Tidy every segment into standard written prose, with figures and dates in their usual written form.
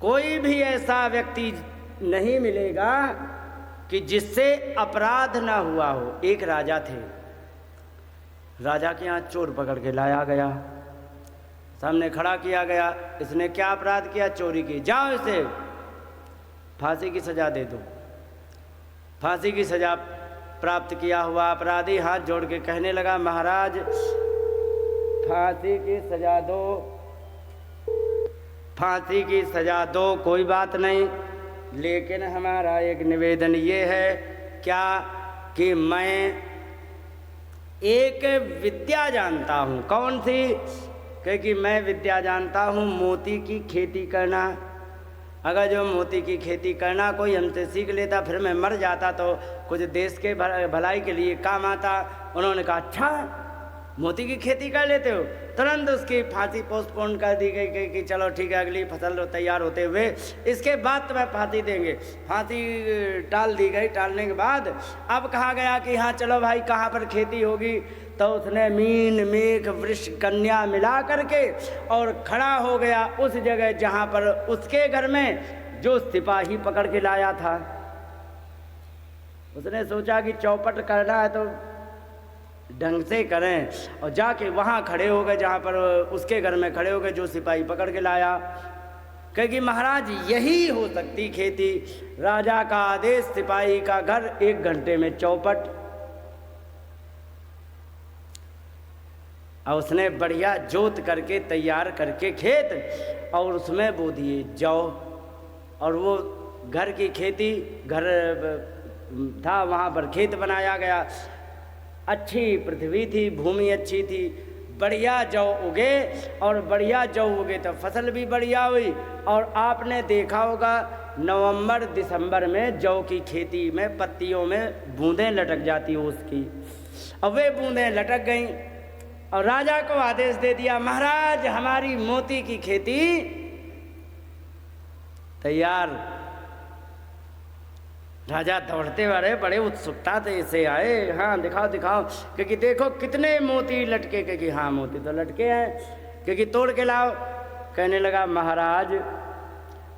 कोई भी ऐसा व्यक्ति नहीं मिलेगा कि जिससे अपराध ना हुआ हो। एक राजा थे, राजा के यहाँ चोर पकड़ के लाया गया, सामने खड़ा किया गया। इसने क्या अपराध किया? चोरी की। जाओ इसे फांसी की सजा दे दो। फांसी की सजा प्राप्त किया हुआ अपराधी हाथ जोड़ के कहने लगा, महाराज फांसी की सजा दो, फांसी की सजा दो, कोई बात नहीं, लेकिन हमारा एक निवेदन ये है क्या कि मैं एक विद्या जानता हूँ। कौन सी? क्योंकि मैं विद्या जानता हूँ मोती की खेती करना। अगर जो मोती की खेती करना कोई हमसे सीख लेता, फिर मैं मर जाता तो कुछ देश के भलाई के लिए काम आता। उन्होंने कहा अच्छा मोती की खेती कर लेते हो। तुरंत उसकी फांसी पोस्टपोन कर दी गई कि चलो ठीक है, अगली फसल तैयार होते हुए इसके बाद तुम्हें फांसी देंगे। फांसी टाल दी गई। टालने के बाद अब कहा गया कि हाँ चलो भाई कहाँ पर खेती होगी। तो उसने मीन मेघ वृष कन्या मिला करके और खड़ा हो गया उस जगह जहाँ पर उसके घर में जो सिपाही पकड़ के लाया था। उसने सोचा कि चौपट करना है तो ढंग से करें, और जाके वहाँ खड़े हो गए जहाँ पर उसके घर में खड़े हो गए जो सिपाही पकड़ के लाया। क्योंकि महाराज यही हो सकती खेती। राजा का आदेश, सिपाही का घर, 1 घंटे में चौपट। और उसने बढ़िया जोत करके तैयार करके खेत और उसमें बो दिए जौ। और वो घर की खेती, घर था वहाँ पर खेत बनाया गया। अच्छी पृथ्वी थी, भूमि अच्छी थी, बढ़िया जौ उगे। और बढ़िया जौ उगे तो फसल भी बढ़िया हुई। और आपने देखा होगा नवंबर दिसंबर में जौ की खेती में पत्तियों में बूंदें लटक जाती हो उसकी। अब वे बूंदें लटक गईं और राजा को आदेश दे दिया, महाराज हमारी मोती की खेती तैयार। राजा दौड़ते वाले बड़े उत्सुकता से आए, हाँ दिखाओ दिखाओ, क्योंकि देखो कितने मोती लटके। क्योंकि हाँ मोती तो लटके हैं, क्योंकि तोड़ के लाओ। कहने लगा महाराज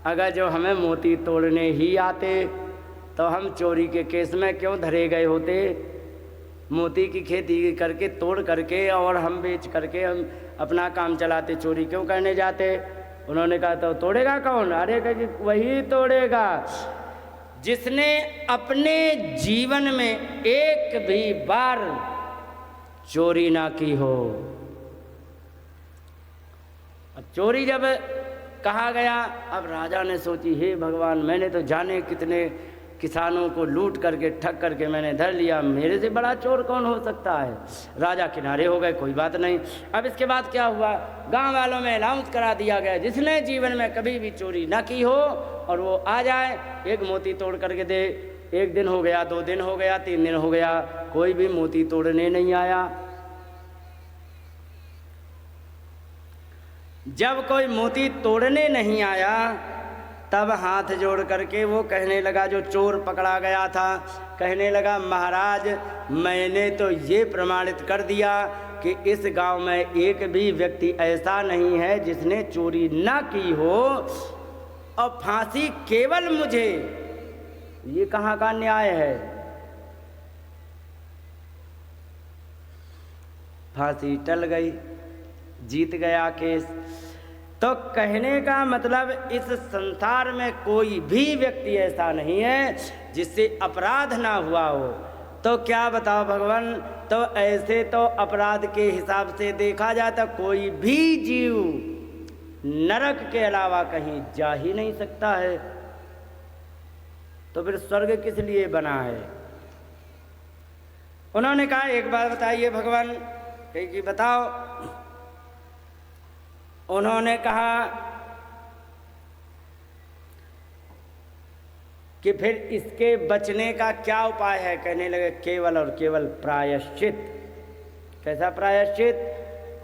अगर जो हमें मोती तोड़ने ही आते तो हम चोरी के केस में क्यों धरे गए होते। मोती की खेती करके तोड़ करके और हम बेच करके हम अपना काम चलाते, चोरी क्यों करने जाते। उन्होंने कहा तो तोड़ेगा कौन? अरे क्योंकि वही तोड़ेगा जिसने अपने जीवन में एक भी बार चोरी ना की हो। अब चोरी जब कहा गया, अब राजा ने सोची हे भगवान मैंने तो जाने कितने किसानों को लूट करके ठग करके मैंने धर लिया, मेरे से बड़ा चोर कौन हो सकता है। राजा किनारे हो गए, कोई बात नहीं। अब इसके बाद क्या हुआ, गांव वालों में अनाउंस करा दिया गया जिसने जीवन में कभी भी चोरी ना की हो और वो आ जाए, 1 मोती तोड़ करके दे। 1 दिन हो गया, 2 दिन हो गया, 3 दिन हो गया, कोई भी मोती तोड़ने नहीं आया। जब कोई मोती तोड़ने नहीं आया तब हाथ जोड़ करके वो कहने लगा, जो चोर पकड़ा गया था, कहने लगा महाराज मैंने तो ये प्रमाणित कर दिया कि इस गांव में एक भी व्यक्ति ऐसा नहीं है जिसने चोरी ना की हो, और फांसी केवल मुझे। ये कहाँ का न्याय है। फांसी टल गई, जीत गया केस। तो कहने का मतलब इस संसार में कोई भी व्यक्ति ऐसा नहीं है जिससे अपराध ना हुआ हो। तो क्या बताओ भगवान, तो ऐसे तो अपराध के हिसाब से देखा जाए तो कोई भी जीव नरक के अलावा कहीं जा ही नहीं सकता है। तो फिर स्वर्ग किस लिए बना है। उन्होंने कहा एक बात बताइए भगवान, कि बताओ। उन्होंने कहा कि फिर इसके बचने का क्या उपाय है। कहने लगे केवल और केवल प्रायश्चित। कैसा प्रायश्चित?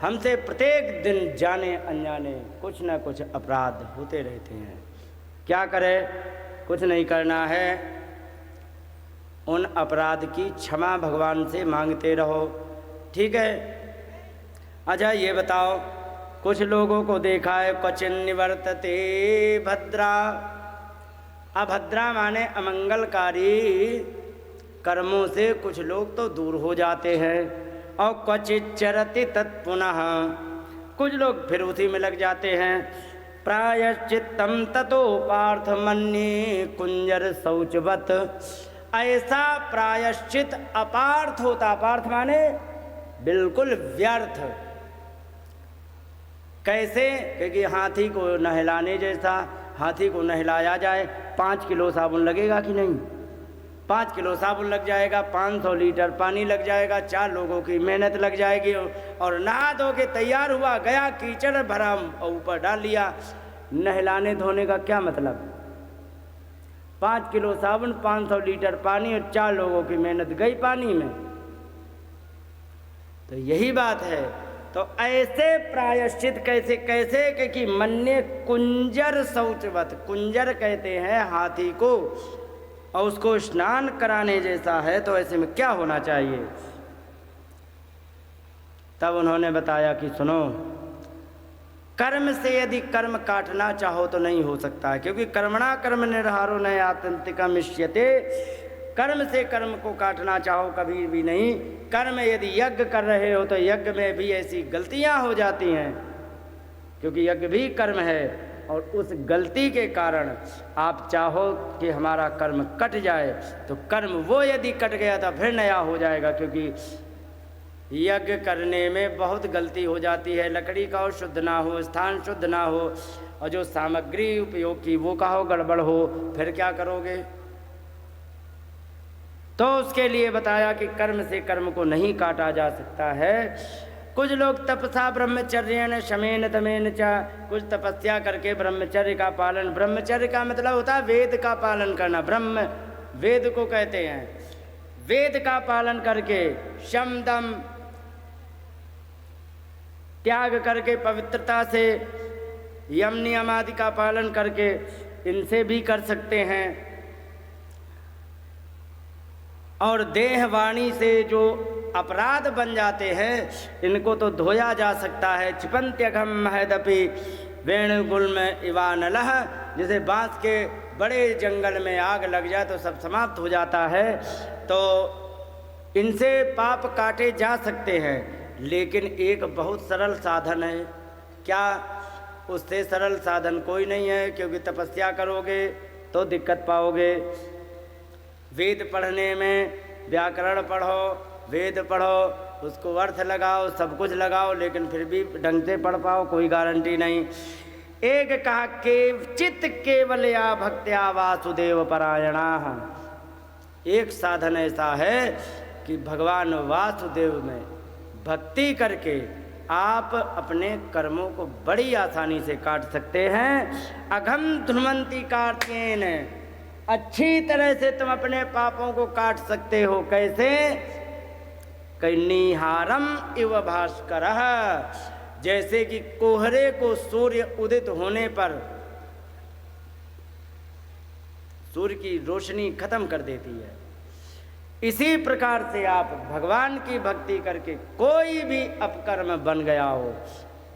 हमसे प्रत्येक दिन जाने अनजाने कुछ न कुछ अपराध होते रहते हैं। क्या करें? कुछ नहीं करना है, उन अपराध की क्षमा भगवान से मांगते रहो। ठीक है। अच्छा ये बताओ, कुछ लोगों को देखा है क्वचिन निवर्तते भद्रा। अभद्रा माने अमंगलकारी कर्मों से कुछ लोग तो दूर हो जाते हैं। और क्वचित चरति तत्पुनः, कुछ लोग फिर उसी में लग जाते हैं। प्रायश्चित्तम ततो पार्थ मन्ये कुंजर शौचवत। ऐसा प्रायश्चित अपार्थ होता, अपार्थ माने बिल्कुल व्यर्थ। कैसे? क्योंकि हाथी को नहलाने जैसा, हाथी को नहलाया जाए 5 किलो साबुन लगेगा कि नहीं? 5 किलो साबुन लग जाएगा, 500 लीटर पानी लग जाएगा, 4 लोगों की मेहनत लग जाएगी। और नहा धो के तैयार हुआ, गया कीचड़ भरा और ऊपर डाल लिया। नहलाने धोने का क्या मतलब? 5 किलो साबुन, 500 लीटर पानी और 4 लोगों की मेहनत गई पानी में। तो यही बात है। तो ऐसे प्रायश्चित कैसे कैसे? क्योंकि मन्ने कुंजर शौचवत, कुंजर कहते हैं हाथी को, और उसको स्नान कराने जैसा है। तो ऐसे में क्या होना चाहिए? तब उन्होंने बताया कि सुनो, कर्म से यदि कर्म काटना चाहो तो नहीं हो सकता है, क्योंकि कर्मणा कर्म निर्हारो न आत्यंतिकमिष्यते। कर्म से कर्म को काटना चाहो कभी भी नहीं। कर्म यदि यज्ञ कर रहे हो तो यज्ञ में भी ऐसी गलतियां हो जाती हैं, क्योंकि यज्ञ भी कर्म है। और उस गलती के कारण आप चाहो कि हमारा कर्म कट जाए, तो कर्म वो यदि कट गया तो फिर नया हो जाएगा, क्योंकि यज्ञ करने में बहुत गलती हो जाती है। लकड़ी का शुद्ध ना हो, स्थान शुद्ध ना हो, और जो सामग्री उपयोग की वो का हो गड़बड़ हो, फिर क्या करोगे? तो उसके लिए बताया कि कर्म से कर्म को नहीं काटा जा सकता है। कुछ लोग तपसा ब्रह्मचर्येण शमेन तमेन च, कुछ तपस्या करके ब्रह्मचर्य का पालन, ब्रह्मचर्य का मतलब होता है वेद का पालन करना, ब्रह्म वेद को कहते हैं। वेद का पालन करके, शम दम त्याग करके, पवित्रता से यम नियम आदि का पालन करके, इनसे भी कर सकते हैं। और देह वाणी से जो अपराध बन जाते हैं, इनको तो धोया जा सकता है। क्षिपन्त्यघम महदपि वेणुगुल्म इवानलः, जैसे बांस के बड़े जंगल में आग लग जाए तो सब समाप्त हो जाता है। तो इनसे पाप काटे जा सकते हैं, लेकिन एक बहुत सरल साधन है। क्या? उससे सरल साधन कोई नहीं है, क्योंकि तपस्या करोगे तो दिक्कत पाओगे। वेद पढ़ने में व्याकरण पढ़ो, वेद पढ़ो, उसको अर्थ लगाओ, सब कुछ लगाओ, लेकिन फिर भी ढंग से पढ़ पाओ, कोई गारंटी नहीं। एक कहा के चित्त केवलया भक्त्या वासुदेव परायणा। एक साधन ऐसा है कि भगवान वासुदेव में भक्ति करके आप अपने कर्मों को बड़ी आसानी से काट सकते हैं। अघम ध्रुवंती कार्त्येन, अच्छी तरह से तुम अपने पापों को काट सकते हो। कैसे? कैनिहारम इव भास्करः, जैसे कि कोहरे को सूर्य उदित होने पर सूर्य की रोशनी खत्म कर देती है, इसी प्रकार से आप भगवान की भक्ति करके कोई भी अपकर्म बन गया हो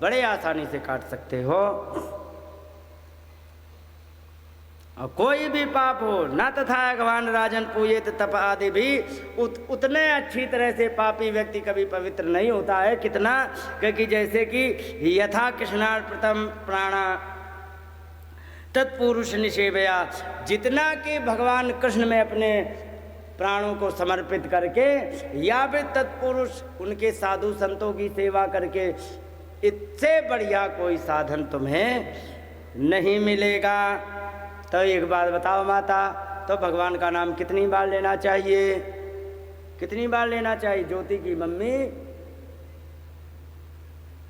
बड़े आसानी से काट सकते हो। और कोई भी पाप हो न तथा भगवान राजन पूजित तप आदि भी उतने अच्छी तरह से पापी व्यक्ति कभी पवित्र नहीं होता है। कितना? क्योंकि जैसे कि यथा कृष्णार्पणम प्राणा तत्पुरुष निषेवया, जितना कि भगवान कृष्ण में अपने प्राणों को समर्पित करके या फिर तत्पुरुष उनके साधु संतों की सेवा करके, इससे बढ़िया कोई साधन तुम्हें नहीं मिलेगा। तो एक बात बताओ माता, तो भगवान का नाम कितनी बार लेना चाहिए? कितनी बार लेना चाहिए? ज्योति की मम्मी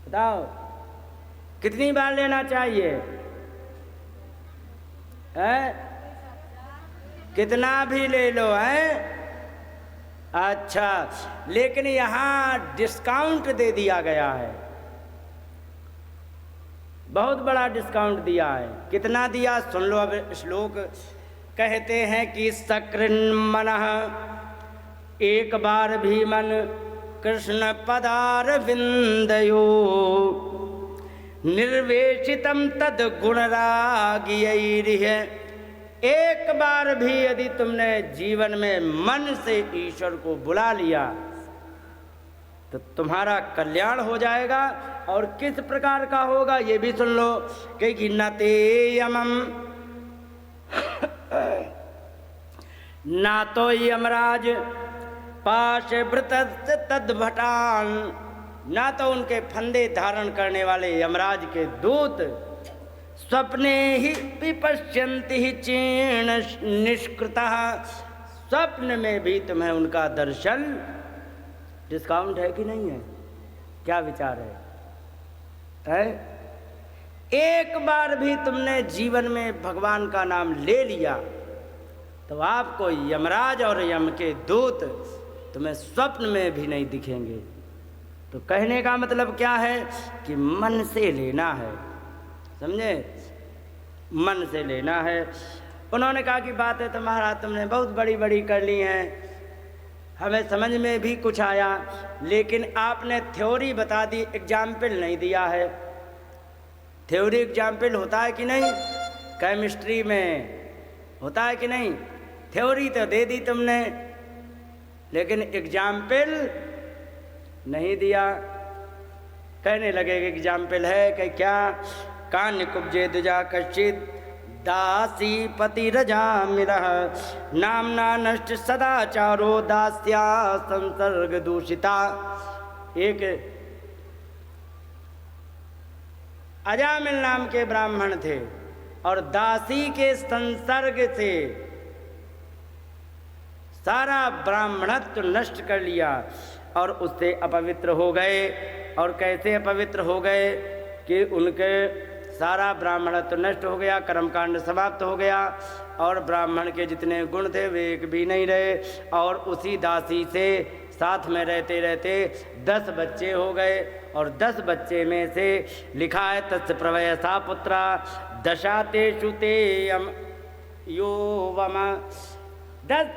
बताओ, कितनी बार लेना चाहिए? है? कितना भी ले लो है। अच्छा, लेकिन यहाँ डिस्काउंट दे दिया गया है, बहुत बड़ा डिस्काउंट दिया है। कितना दिया? सुन लो। अब श्लोक कहते हैं कि सकृन्मनः, एक बार भी मन कृष्ण पदार विंदयो निर्वेशितम तद गुणरागियैरिह। एक बार भी यदि तुमने जीवन में मन से ईश्वर को बुला लिया तो तुम्हारा कल्याण हो जाएगा। और किस प्रकार का होगा ये भी सुन लो कि न ते यमम ना तो यमराज पाश व्रत तद्भटान, ना तो उनके फंदे धारण करने वाले यमराज के दूत स्वप्ने ही विपश्यन्ति ही चीर्ण निष्कृतः, स्वप्न में भी तुम्हें उनका दर्शन। डिस्काउंट है कि नहीं है? क्या विचार है? एक बार भी तुमने जीवन में भगवान का नाम ले लिया तो आपको यमराज और यम के दूत तुम्हें स्वप्न में भी नहीं दिखेंगे। तो कहने का मतलब क्या है कि मन से लेना है, समझे? मन से लेना है। उन्होंने कहा कि बातें तो महाराज तुमने बहुत बड़ी बड़ी कर ली हैं, हमें समझ में भी कुछ आया, लेकिन आपने थ्योरी बता दी, एग्जाम्पल नहीं दिया है। थ्योरी एग्जाम्पल होता है कि नहीं? केमिस्ट्री में होता है कि नहीं? थ्योरी तो दे दी तुमने, लेकिन एग्जाम्पल नहीं दिया। कहने लगे कि एग्जाम्पल है कि क्या? कान्य कुब्जे दुजा कश्चित दासी पति रजा मिरह, नामना नष्ट सदाचारो दास्या संसर्ग दूषिता। एक अजामिल नाम के ब्राह्मण थे और दासी के संसर्ग से सारा ब्राह्मणत्व नष्ट कर लिया और उससे अपवित्र हो गए। और कैसे अपवित्र हो गए कि उनके सारा ब्राह्मणत्व नष्ट हो गया, कर्मकांड समाप्त हो गया और ब्राह्मण के जितने गुण थे वे एक भी नहीं रहे। और उसी दासी से साथ में रहते रहते 10 बच्चे हो गए और 10 बच्चे में से लिखा है तस्य प्रवयसा पुत्रा दशातेषु ते यो वम। 10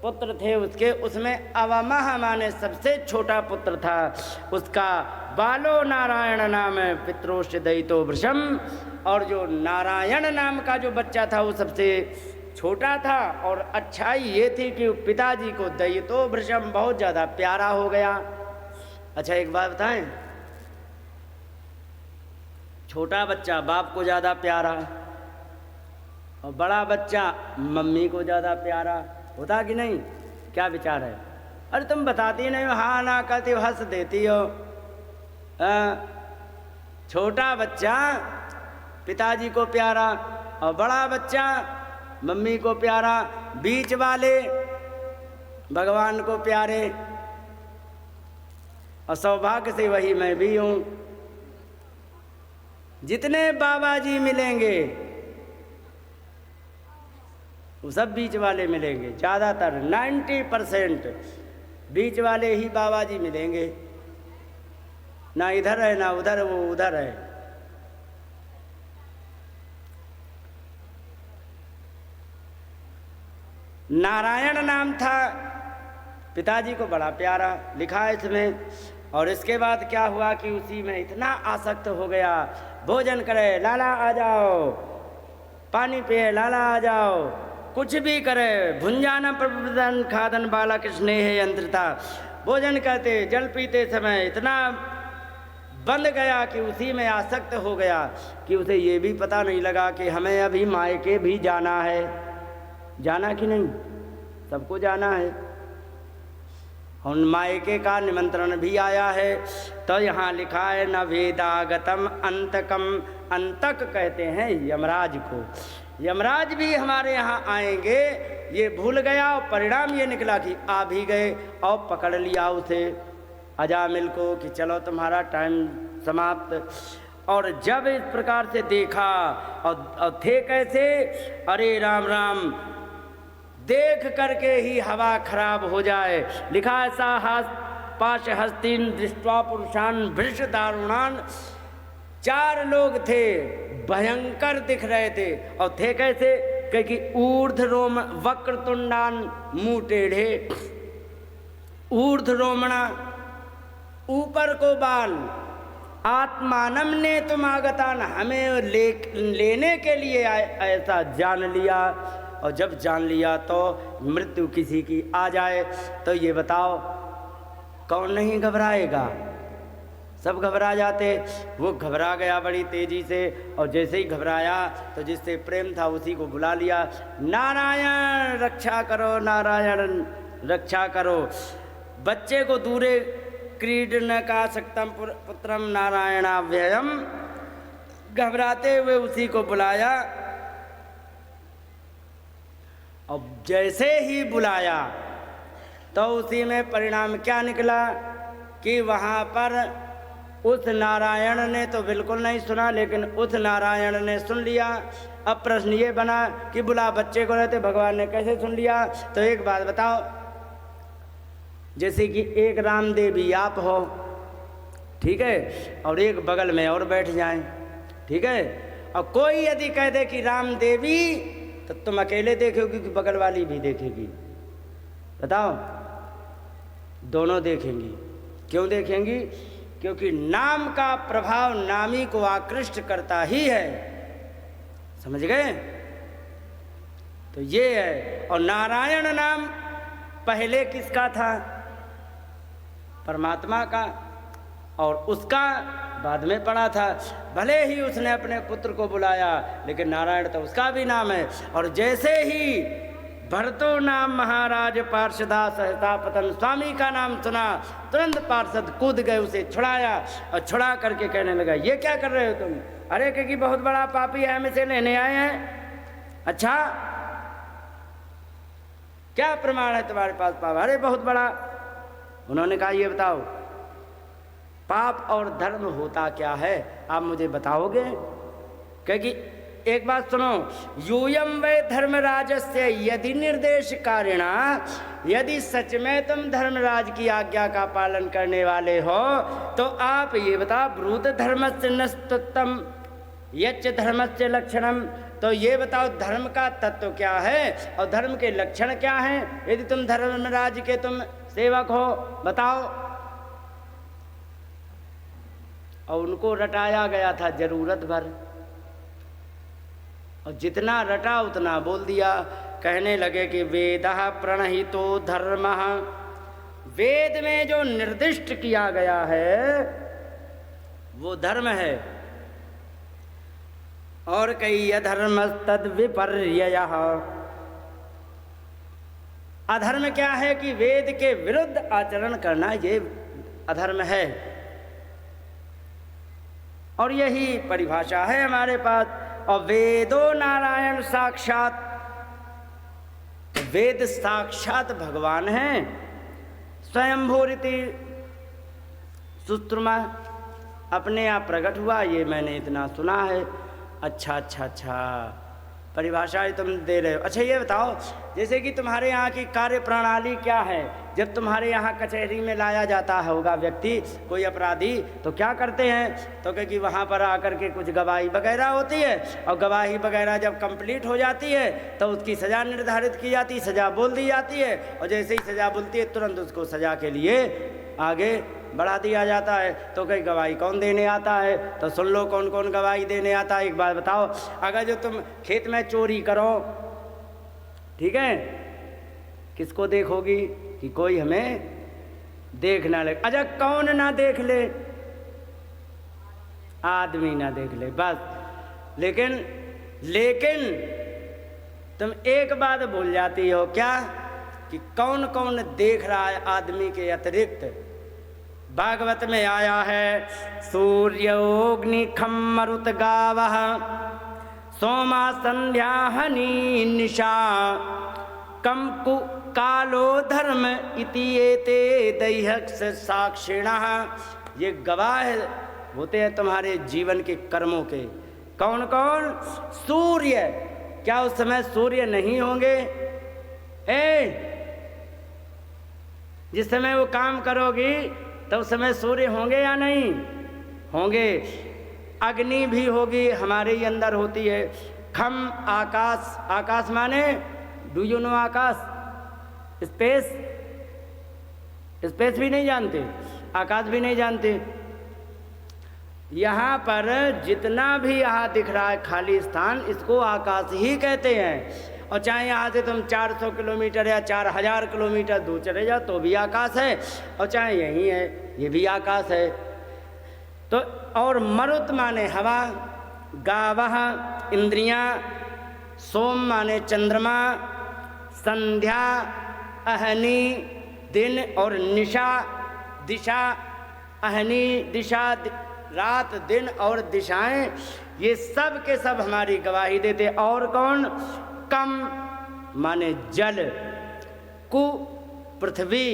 पुत्र थे उसके, उसमें अवमह माने सबसे छोटा पुत्र था, उसका बालो नारायण नाम पितरोश्च दयितो वृषम। और जो नारायण नाम का जो बच्चा था वो सबसे छोटा था। और अच्छाई ये थी कि पिताजी को दयितो वृषम बहुत ज़्यादा प्यारा हो गया। अच्छा एक बात बताएं, छोटा बच्चा बाप को ज़्यादा प्यारा और बड़ा बच्चा मम्मी को ज़्यादा प्यारा होता कि नहीं? क्या विचार है? अरे तुम बताती नहीं हो, हाँ ना कहती हो, हंस देती हो। छोटा बच्चा पिताजी को प्यारा और बड़ा बच्चा मम्मी को प्यारा, बीच वाले भगवान को प्यारे। और सौभाग्य से वही मैं भी हूँ। जितने बाबा जी मिलेंगे वो सब बीच वाले मिलेंगे, ज़्यादातर 90% बीच वाले ही बाबा जी मिलेंगे। ना इधर है ना उधर, वो उधर है। नारायण नाम था पिताजी को, बड़ा प्यारा लिखा है इसमें। और इसके बाद क्या हुआ कि उसी में इतना आसक्त हो गया, भोजन करे लाला आ जाओ, पानी पिए लाला आ जाओ, कुछ भी करे, भुंजाना प्रबुद्धन खादन बाला कृष्ण है यंत्रता। भोजन करते जल पीते समय इतना बंध गया कि उसी में आसक्त हो गया कि उसे ये भी पता नहीं लगा कि हमें अभी मायके भी जाना है। जाना कि नहीं? सबको जाना है। और मायके का निमंत्रण भी आया है। तो यहाँ लिखा है न वेदागतम अंतकम, अंतक कहते हैं यमराज को। यमराज भी हमारे यहाँ आएंगे, ये भूल गया और परिणाम ये निकला कि आ भी गए और पकड़ लिया उसे अजामिल को कि चलो तुम्हारा टाइम समाप्त। और जब इस प्रकार से देखा और थे कैसे, अरे राम राम, देख करके ही हवा खराब हो जाए। लिखा ऐसा पाश हस्तीन दृष्टवा पुरुषान भृष दारुणान। 4 लोग थे, भयंकर दिख रहे थे और थे कैसे? क्योंकि ऊर्ध्व रोम वक्रतुंडान, मुंह टेढ़े, ऊर्ध्व रोमणा ऊपर को बाल आत्मानम ने तुम आगतान, हमें लेने के लिए ऐसा जान लिया। और जब जान लिया तो मृत्यु किसी की आ जाए तो ये बताओ कौन नहीं घबराएगा? सब घबरा जाते। वो घबरा गया बड़ी तेजी से, और जैसे ही घबराया तो जिससे प्रेम था उसी को बुला लिया। नारायण रक्षा करो, नारायण रक्षा करो। बच्चे को दूरे क्रीडन का सक्तम पुत्रम नारायणाभ्ययम, घबराते हुए उसी को बुलाया। और जैसे ही बुलाया तो उसी में परिणाम क्या निकला कि वहाँ पर उस नारायण ने तो बिल्कुल नहीं सुना, लेकिन उस नारायण ने सुन लिया। अब प्रश्न ये बना कि बुला बच्चे को रहते भगवान ने कैसे सुन लिया? तो एक बात बताओ, जैसे कि एक रामदेवी आप हो, ठीक है, और एक बगल में और बैठ जाएं, ठीक है, और कोई यदि कह दे कि रामदेवी, तो तुम अकेले देखोगी कि बगल वाली भी देखेगी? बताओ, दोनों देखेंगी। क्यों देखेंगी? क्योंकि नाम का प्रभाव नामी को आकृष्ट करता ही है। समझ गए? तो ये है। और नारायण नाम पहले किसका था? परमात्मा का, और उसका बाद में पड़ा था। भले ही उसने अपने पुत्र को बुलाया, लेकिन नारायण तो उसका भी नाम है। और जैसे ही भरतो नाम महाराज पार्षदा सहसा पतन, स्वामी का नाम सुना, तुरंत पार्षद कूद गए, उसे छुड़ाया, और छुड़ा करके कहने लगा ये क्या कर रहे हो तुम? अरे क्योंकि बहुत बड़ा पापी है, हम इसे लेने आए हैं। अच्छा, क्या प्रमाण है तुम्हारे पास पाप? अरे बहुत बड़ा। उन्होंने कहा ये बताओ पाप और धर्म होता क्या है, आप मुझे बताओगे? क्योंकि एक बात सुनो, यूयम वै धर्मराजस्य यदि निर्देश कारिणा, यदि सच में तुम धर्मराज की आज्ञा का पालन करने वाले हो तो आप ये बताओ, ब्रूत धर्मस्य नस्तुत्तम यच्च धर्मस्य लक्षणम, तो ये बताओ धर्म का तत्व क्या है और धर्म के लक्षण क्या हैं? यदि तुम धर्मराज के तुम सेवक हो, बताओ। और उनको रटाया गया था जरूरत भर, और जितना रटा उतना बोल दिया। कहने लगे कि वेदः प्रणहितो धर्मः, वेद में जो निर्दिष्ट किया गया है वो धर्म है। और कई अधर्म तद विपर्ययः, अधर्म क्या है कि वेद के विरुद्ध आचरण करना, ये अधर्म है। और यही परिभाषा है हमारे पास। और वेदो नारायण साक्षात, वेद साक्षात भगवान हैं। स्वयंभूरिति सुत्रमा, अपने आप प्रकट हुआ, ये मैंने इतना सुना है। अच्छा अच्छा अच्छा, परिभाषा तुम दे रहे हो। अच्छा ये बताओ, जैसे कि तुम्हारे यहाँ की कार्य प्रणाली क्या है? जब तुम्हारे यहाँ कचहरी में लाया जाता होगा व्यक्ति, कोई अपराधी, तो क्या करते हैं? तो क्योंकि वहाँ पर आकर के कुछ गवाही वगैरह होती है, और गवाही वगैरह जब कंप्लीट हो जाती है तो उसकी सज़ा निर्धारित की जाती है, सज़ा बोल दी जाती है, और जैसे ही सज़ा बोलती है तुरंत उसको सज़ा के लिए आगे बढ़ा दिया जाता है। तो कई गवाही कौन देने आता है? तो सुन लो कौन कौन गवाही देने आता है। एक बात बताओ, अगर जो तुम खेत में चोरी करो, ठीक है, किसको देखोगी कि कोई हमें देख ना ले? अच्छा कौन ना देख ले? आदमी ना देख ले, बस। लेकिन तुम एक बात भूल जाती हो, क्या? कि कौन कौन देख रहा है आदमी के अतिरिक्त। भागवत में आया है, सूर्योग्नि खम मरुत गावः सोमा संध्या हनी निशा कम कु कालो धर्म इति एते दैहक्ष साक्षिणः। ये गवाह होते हैं तुम्हारे जीवन के कर्मों के। कौन कौन? सूर्य। क्या उस समय सूर्य नहीं होंगे? जिस समय वो काम करोगी तो उस समय सूर्य होंगे या नहीं होंगे? अग्नि भी होगी, हमारे ही अंदर होती है। खम आकाश, आकाश माने do you know Akash? Space, space भी नहीं जानते, आकाश भी नहीं जानते। यहाँ पर जितना भी यहाँ दिख रहा है खाली स्थान, इसको आकाश ही कहते हैं। और चाहे यहाँ से तुम 400 किलोमीटर या 4000 किलोमीटर दूर चले जाओ तो भी आकाश है, और चाहे यहीं है ये भी आकाश है। तो और मरुत माने हवा, गावह इंद्रियां, सोम माने चंद्रमा, संध्या अहनी दिन और निशा दिशा, अहनी दिशा रात दिन और दिशाएं, ये सब के सब हमारी गवाही देते। और कौन? कम माने जल, कु पृथ्वी,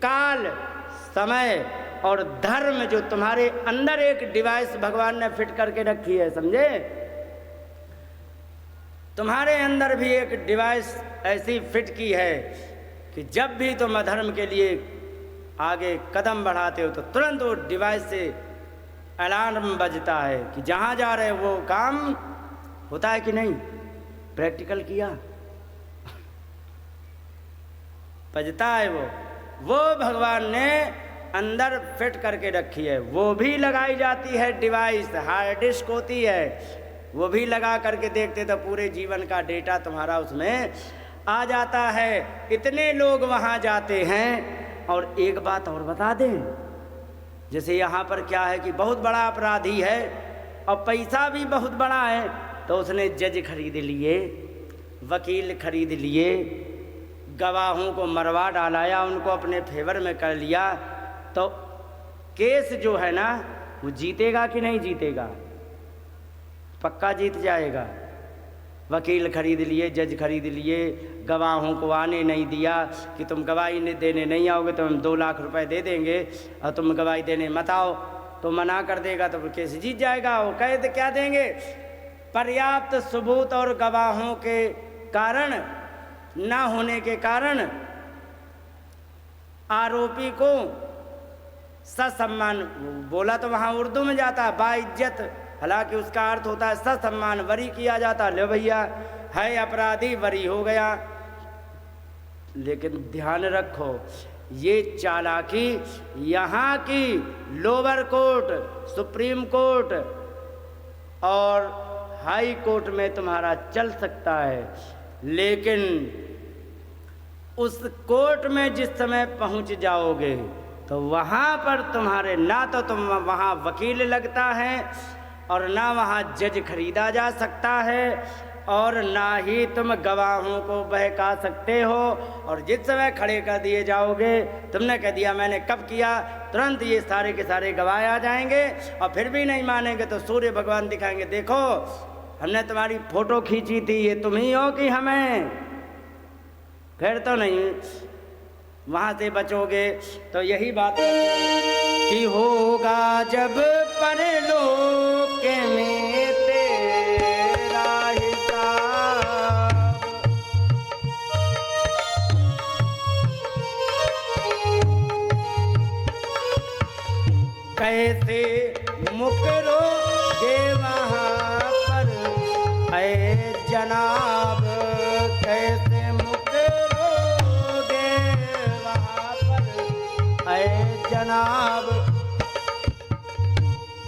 काल समय, और धर्म जो तुम्हारे अंदर एक डिवाइस भगवान ने फिट करके रखी है, समझे? तुम्हारे अंदर भी एक डिवाइस ऐसी फिट की है कि जब भी तुम अधर्म के लिए आगे कदम बढ़ाते हो तो तुरंत वो डिवाइस से अलार्म बजता है कि जहाँ जा रहे हो वो काम होता है कि नहीं। प्रैक्टिकल किया? बजता है वो भगवान ने अंदर फिट करके रखी है। वो भी लगाई जाती है डिवाइस, हार्ड डिस्क होती है, वो भी लगा करके देखते तो पूरे जीवन का डेटा तुम्हारा उसमें आ जाता है। इतने लोग वहाँ जाते हैं। और एक बात और बता दें, जैसे यहाँ पर क्या है कि बहुत बड़ा अपराधी है और पैसा भी बहुत बड़ा है, तो उसने जज खरीद लिए, वकील खरीद लिए, गवाहों को मरवा डालाया, उनको अपने फेवर में कर लिया, तो केस जो है ना वो जीतेगा कि नहीं जीतेगा? पक्का जीत जाएगा। वकील खरीद लिए, जज खरीद लिए, गवाहों को आने नहीं दिया कि तुम गवाही देने नहीं आओगे तो हम 2 लाख रुपए दे देंगे और तुम गवाही देने मत आओ। तो मना कर देगा तो केस जीत जाएगा। वो कहे तो क्या देंगे? पर्याप्त सबूत और गवाहों के कारण ना होने के कारण आरोपी को ससम्मान, बोला तो वहाँ उर्दू में जाता है बाइज्जत, हालांकि उसका अर्थ होता है ससम्मान, वरी किया जाता। ले भैया है अपराधी, वरी हो गया। लेकिन ध्यान रखो, ये चालाकी यहाँ की लोअर कोर्ट, सुप्रीम कोर्ट और हाई कोर्ट में तुम्हारा चल सकता है, लेकिन उस कोर्ट में जिस समय पहुँच जाओगे तो वहाँ पर तुम्हारे ना तो तुम वहाँ वकील लगता है और ना वहाँ जज खरीदा जा सकता है और ना ही तुम गवाहों को बहका सकते हो। और जिस समय खड़े कर दिए जाओगे, तुमने कह दिया मैंने कब किया, तुरंत ये सारे के सारे गवाह आ जाएंगे। और फिर भी नहीं मानेंगे तो सूर्य भगवान दिखाएंगे, देखो हमने तुम्हारी फोटो खींची थी, ये तुम ही हो कि हमें? फिर तो नहीं, वहाँ से बचोगे। तो यही बात कि होगा जब परलोक में तेरा हिसाब, कैसे मुकरोगे वहाँ पर ऐ जनाब, कैसे मुकरोगे वहाँ पर ऐ जनाब।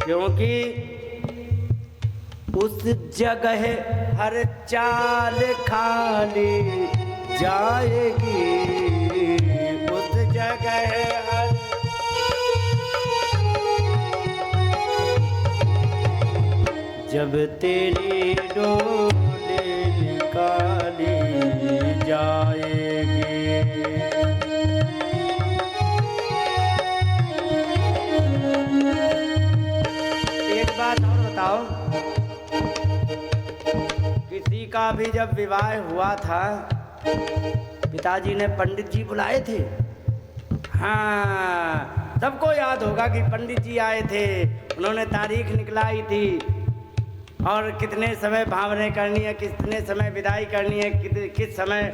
क्योंकि उस जगह हर चाल खाली जाएगी, उस जगह हर जब तेरी डोली निकाली जाएगी। एक बात और बताओ, किसी का भी जब विवाह हुआ था, पिताजी ने पंडित जी बुलाए थे। हाँ, सबको याद होगा कि पंडित जी आए थे, उन्होंने तारीख निकलाई थी और कितने समय भावने करनी है, कितने समय विदाई करनी है, किस समय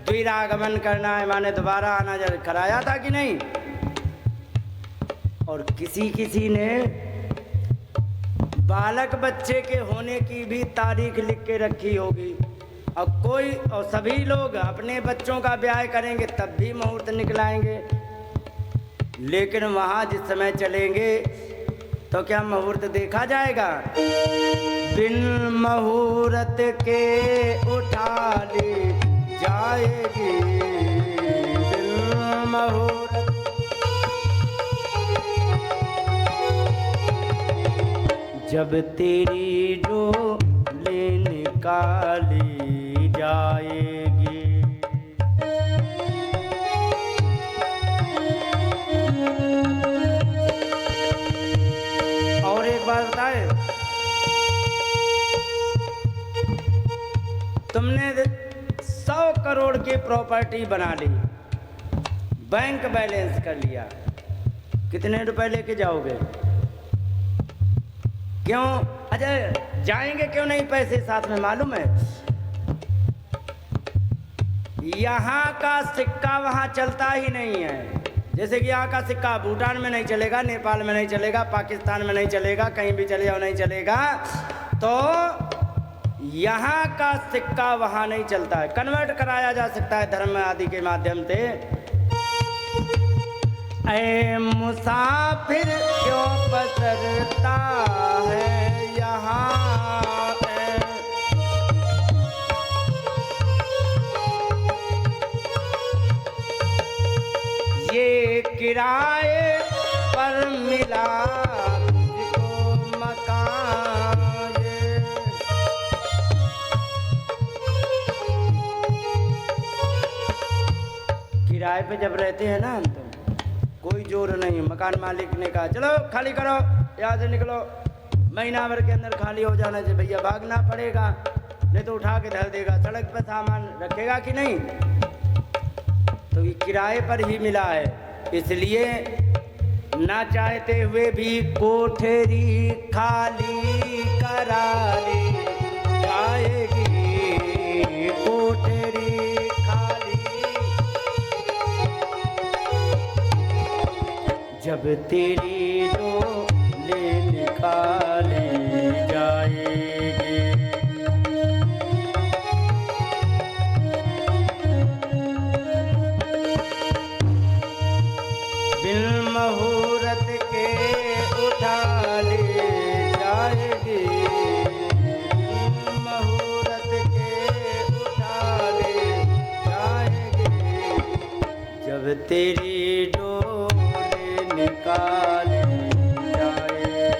द्विरागमन करना है, माने दोबारा आना जब कराया था कि नहीं। और किसी किसी ने बालक बच्चे के होने की भी तारीख लिख के रखी होगी। और कोई और सभी लोग अपने बच्चों का ब्याह करेंगे तब भी मुहूर्त निकलाएंगे, लेकिन वहाँ जिस समय चलेंगे तो क्या मुहूर्त देखा जाएगा? बिन मुहूर्त के उठा ली जाएगी, बिन मुहूर्त। जब तेरी डोली निकाली जाएगी। और एक बात बताए, तुमने 100 करोड़ की प्रॉपर्टी बना ली, बैंक बैलेंस कर लिया, कितने रुपए लेके जाओगे? क्यों? अच्छा, जाएंगे क्यों नहीं पैसे साथ में, मालूम है? यहाँ का सिक्का वहाँ चलता ही नहीं है। जैसे कि यहाँ का सिक्का भूटान में नहीं चलेगा, नेपाल में नहीं चलेगा, पाकिस्तान में नहीं चलेगा, कहीं भी चले जाओ नहीं चलेगा। तो यहाँ का सिक्का वहाँ नहीं चलता है, कन्वर्ट कराया जा सकता है धर्म आदि के माध्यम से। ऐ मुसाफिर क्यों पसरता है यहाँ, ये किराए पर मिला तुझको मकान। किराए पे जब रहते हैं ना हम, तो कोई जोर नहीं, मकान मालिक ने कहा चलो खाली करो, यहाँ से निकलो, महीना भर के अंदर खाली हो जाना चाहिए। भैया भागना पड़ेगा, नहीं तो उठा के धर देगा, सड़क पर सामान रखेगा कि नहीं। तो ये किराए पर ही मिला है, इसलिए ना चाहते हुए भी कोठरी खाली करा ली जाएगी, कोठरी खाली। जब तेरी डोली निकाली जाएगी। बिन मुहूर्त के उठा ली जाएगी, बिन मुहूर्त के उठा ली जाएगी। जब तेरी डोली निकाली जाएगी।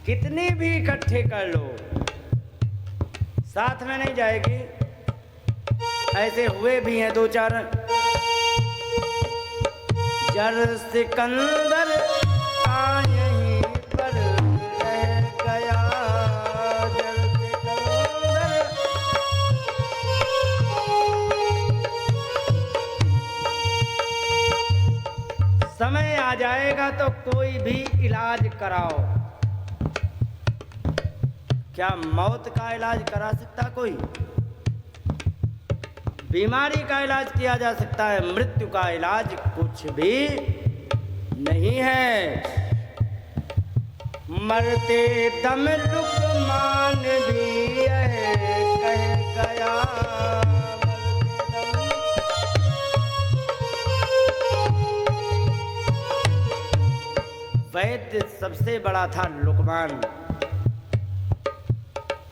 कितनी भी इकट्ठे कर लो, साथ में नहीं जाएगी। ऐसे हुए भी हैं 2-4। जर सिकंदर का यहीं पर रह गया, जर सिकंदर। समय आ जाएगा तो कोई भी इलाज कराओ। क्या मौत का इलाज करा सकता कोई? बीमारी का इलाज किया जा सकता है, मृत्यु का इलाज कुछ भी नहीं है। मरते दम लुकमान भी कह गया, वैद्य सबसे बड़ा था लुकमान,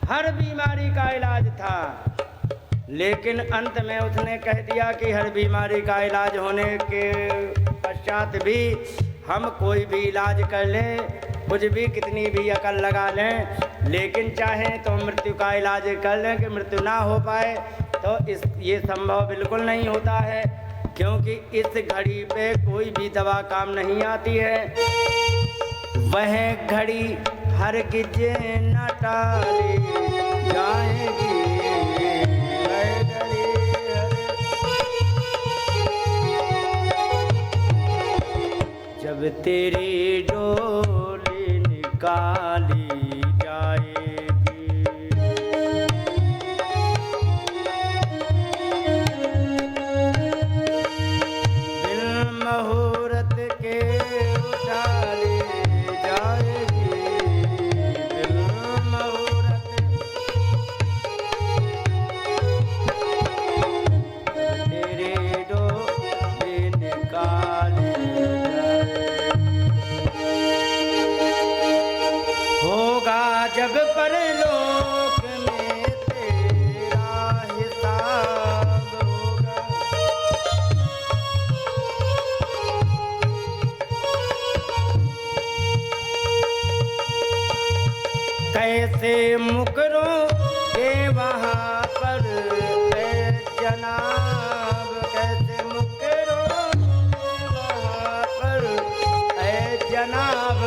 हर बीमारी का इलाज था। लेकिन अंत में उसने कह दिया कि हर बीमारी का इलाज होने के पश्चात भी हम कोई भी इलाज कर लें, कुछ भी कितनी भी अकल लगा लें, लेकिन चाहें तो मृत्यु का इलाज कर लें कि मृत्यु ना हो पाए, तो ये संभव बिल्कुल नहीं होता है। क्योंकि इस घड़ी पे कोई भी दवा काम नहीं आती है। वह घड़ी हरगिज न टाली जाएगी, वह घड़ी जब तेरी डोली निकाली जाएगी। बिन मुहूर्त के उठा ली जाएगी, बिन मुहूर्त। कैसे मुकरों के वहाँ पर ए जनाब, कैसे मुकरों के वहाँ पर ए जनाब,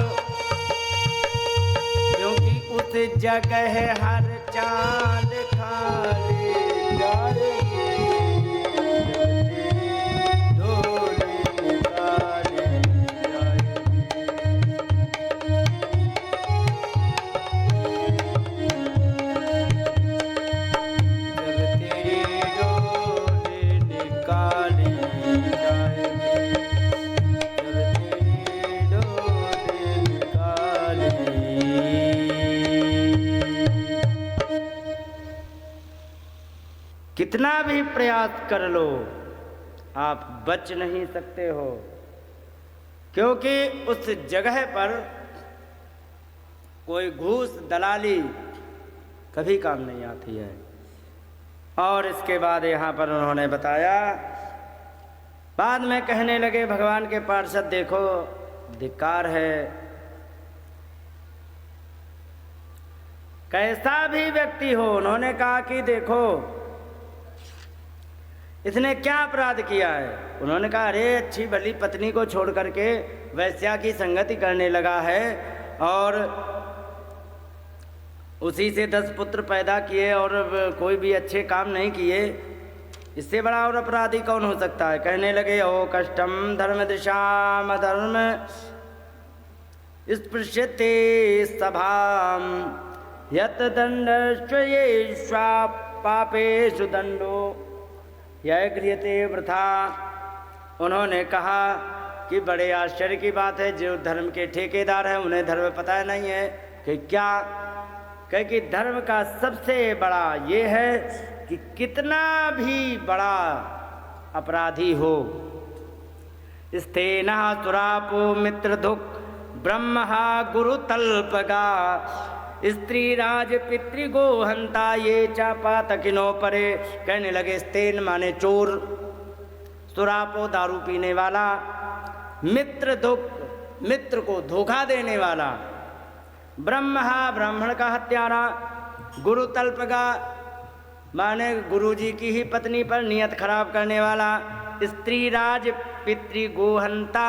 क्योंकि उस जगह हर चाँद खाली जाएगी, डोली निकाली जाएगी। जब तेरी डोली निकाली जाएगी, जब तेरी डोली निकाली। कितना भी प्रयास कर लो आप बच नहीं सकते हो, क्योंकि उस जगह पर कोई घूस दलाली कभी काम नहीं आती है। और इसके बाद यहाँ पर उन्होंने बताया, बाद में कहने लगे भगवान के पार्षद देखो धिक्कार है, कैसा भी व्यक्ति हो। उन्होंने कहा कि देखो इसने क्या अपराध किया है। उन्होंने कहा अरे अच्छी भली पत्नी को छोड़ करके वैश्या की संगति करने लगा है और उसी से 10 पुत्र पैदा किए और कोई भी अच्छे काम नहीं किए, इससे बड़ा और अपराधी कौन हो सकता है। कहने लगे ओ कष्टम धर्म दिशाम धर्म स्पृश्यते सभाम यत दंडश्वयेष्वा पापेषु दंडो यह गृह्यते वृथा। उन्होंने कहा कि बड़े आश्चर्य की बात है, जो धर्म के ठेकेदार हैं उन्हें धर्म पता नहीं है कि क्या, क्योंकि धर्म का सबसे बड़ा ये है कि कितना भी बड़ा अपराधी हो, स्थेना सुरापो मित्र दुख ब्रह्महा गुरु तल्पगा स्त्री राज पितृगो हंता ये चापातकिनो परे। कहने लगे स्तेन माने चोर, सुरापो दारू पीने वाला, मित्र दुख मित्र को धोखा देने वाला, ब्रह्महा ब्राह्मण का हत्यारा, गुरु तल्पगा माने गुरुजी की ही पत्नी पर नियत खराब करने वाला, स्त्री राज पितृगोहंता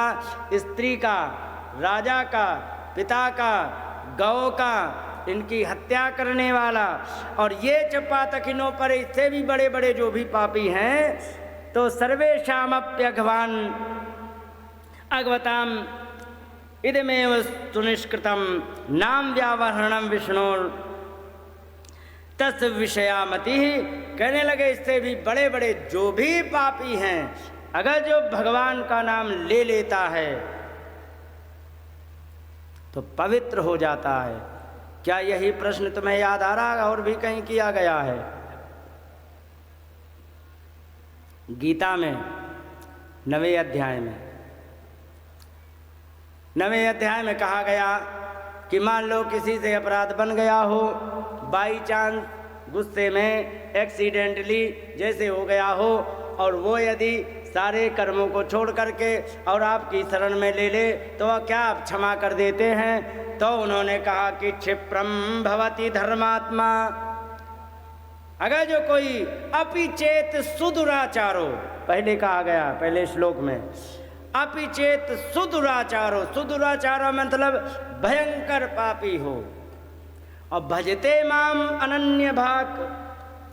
स्त्री का, राजा का, पिता का, गौ का इनकी हत्या करने वाला, और ये चपातकिनों पर इससे भी बड़े बड़े जो भी पापी हैं। तो सर्वेषामप्यघवान अगवताम इदमेव सुनिष्कृतम नाम व्यावरणम विष्णुर तस् विषयामति। कहने लगे इससे भी बड़े बड़े जो भी पापी हैं, अगर जो भगवान का नाम ले लेता है तो पवित्र हो जाता है। क्या यही प्रश्न तुम्हें याद आ रहा है? और भी कहीं किया गया है। गीता में 9वें अध्याय में 9वें अध्याय में कहा गया कि मान लो किसी से अपराध बन गया हो, बाई चांस गुस्से में एक्सीडेंटली जैसे हो गया हो, और वो यदि सारे कर्मों को छोड़ करके और आपकी शरण में ले ले तो वह क्या आप क्षमा कर देते हैं? तो उन्होंने कहा कि क्षिप्रम भवति धर्मात्मा। अगर जो कोई अपिचेत सुदुराचारो, पहले कहा गया पहले श्लोक में, अपिचेत सुदुराचारो, सुदुराचारो मतलब भयंकर पापी हो, और भजते माम अनन्य भाग,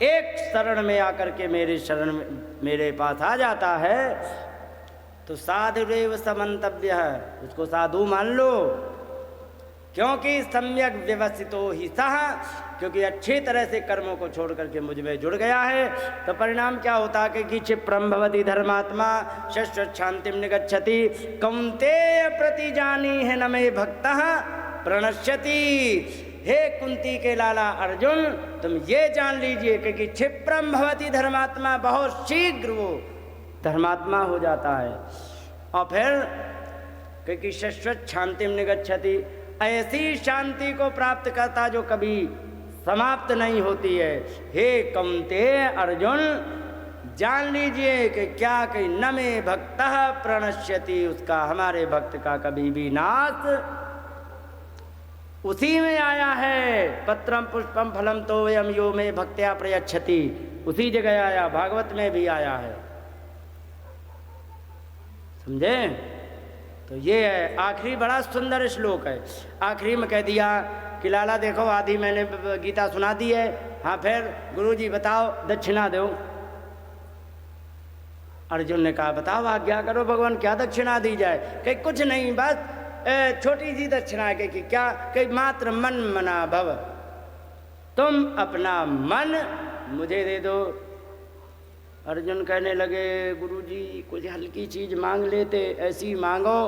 एक शरण में आकर के मेरे शरण में मेरे पास आ जाता है, तो साधुरेव समन्तव्य है, उसको साधु मान लो, क्योंकि सम्यक व्यवस्थितो ही सह, क्योंकि अच्छी तरह से कर्मों को छोड़ करके मुझ में जुड़ गया है। तो परिणाम क्या होता है कि क्षिप्रम भवति धर्मात्मा शाश्वत शांतिम निगच्छति कौन्तेय प्रति जानी है न मे भक्तः प्रणश्यति। हे कुंती के लाला अर्जुन, तुम ये जान लीजिए कि क्षिप्रम भवति धर्मात्मा, बहुत शीघ्र वो धर्मात्मा हो जाता है। और फिर क्योंकि शाश्वत शांतिम निगच्छति, ऐसी शांति को प्राप्त करता जो कभी समाप्त नहीं होती है। हे कौन्तेय अर्जुन, जान लीजिए कि क्या कि न मे भक्तः प्रणश्यति, उसका हमारे भक्त का कभी भी नाश उसी में आया है। पत्रम पुष्पम फलम तो वयम यो में भक्त्या प्रयच्छति, उसी जगह आया, भागवत में भी आया है। समझे? तो ये है आखिरी बड़ा सुंदर श्लोक है। आखिरी में कह दिया कि लाला देखो आदि मैंने गीता सुना दी है, हाँ फिर गुरुजी बताओ दक्षिणा दो। अर्जुन ने कहा बताओ आज्ञा करो भगवान, क्या दक्षिणा दी जाए? कहीं कुछ नहीं, बस छोटी सी दक्षिणा है कि क्या, कि मात्र मन मना भव, तुम अपना मन मुझे दे दो। अर्जुन कहने लगे गुरुजी कुछ हल्की चीज मांग लेते, ऐसी मांगो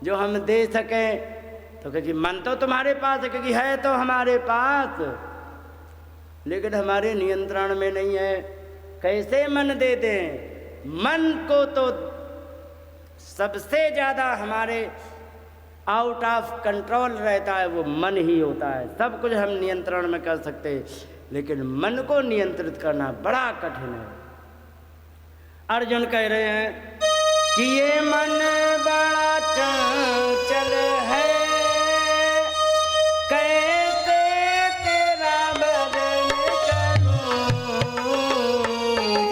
जो हम दे सकें। तो क्योंकि मन तो तुम्हारे पास है, क्योंकि है तो हमारे पास, लेकिन हमारे नियंत्रण में नहीं है। कैसे मन दे दें? मन को तो सबसे ज़्यादा हमारे आउट ऑफ कंट्रोल रहता है, वो मन ही होता है। सब कुछ हम नियंत्रण में कर सकते हैं, लेकिन मन को नियंत्रित करना बड़ा कठिन है। अर्जुन कह रहे हैं कि ये मन बड़ा चंचल है, कैसे तेरा भजन करूं।